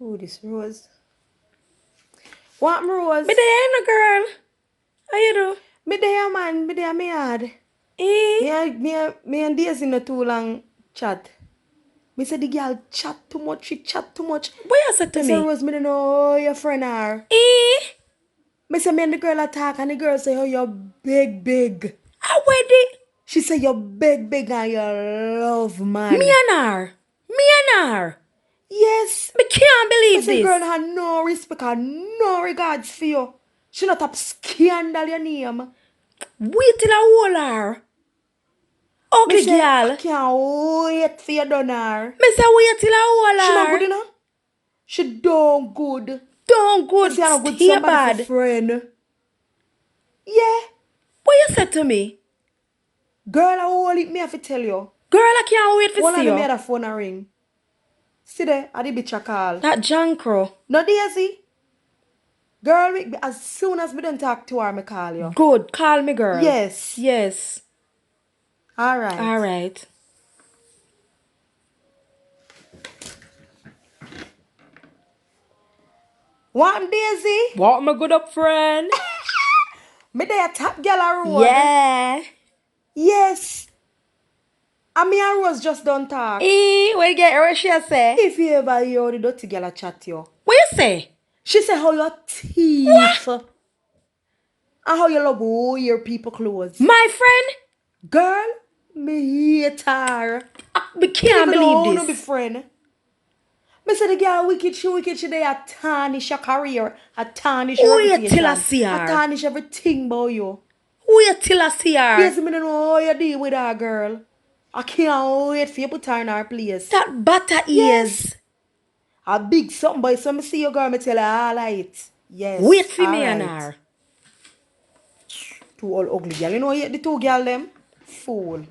Who this Rose? What Rose? Me there, no girl. How you do? Me there, man. Me there, me hard. Eh? Me and Daisy no too long chat. Me say the girl chat too much. She chat too much. What you said to Me say me? Rose, me don't know your friend are. Eh? Me say me and the girl attack and the girl say, oh, you're big. I wear it. She say you're big and you love man. Me and her. Me and her. Yes. Me can't Me believe say this. girl have no respect and no regards for you. She not up scandal your name. Wait till I hold her. Ugly Me say, I girl. can't wait for you done her. Me say wait till I hold her. She not good enough. She don't good. Don't Me good. say I not good Stay somebody bad. for friend. Yeah. What you said to me? Girl, I hold it, me have to tell you. Girl, I can't wait for One see of them you. had a phone a ring. See there, I did bitch a call. That Jankro. No Daisy. Girl, as soon as me done talk to her, me call you. Good. Call me, girl. Yes. Yes. Alright. Alright. What Daisy? What my good up friend? Me there top girl a road. Yeah. Yes. And me and Rose just done talk. What you get what she say? If you ever hear the dirty girl a chat you. What you say? She say how your teeth. And how you love all your people clothes. My friend? Girl, me hate her. We can't Even though I believe no be this. friend. Me say the girl wicked, she dey a tarnish your career, a tarnish your Who you reputation, till I see her? a tarnish everything about you. Who you till I see her? Yes, me don't know how you deal with her, girl. I can't wait for you put her in her place. That butter Yes. ears. A big something boy, so me see your girl, me tell her all right. Yes. Wait for me alright. and her. Two all ugly girl. You know the two girl them? Fool.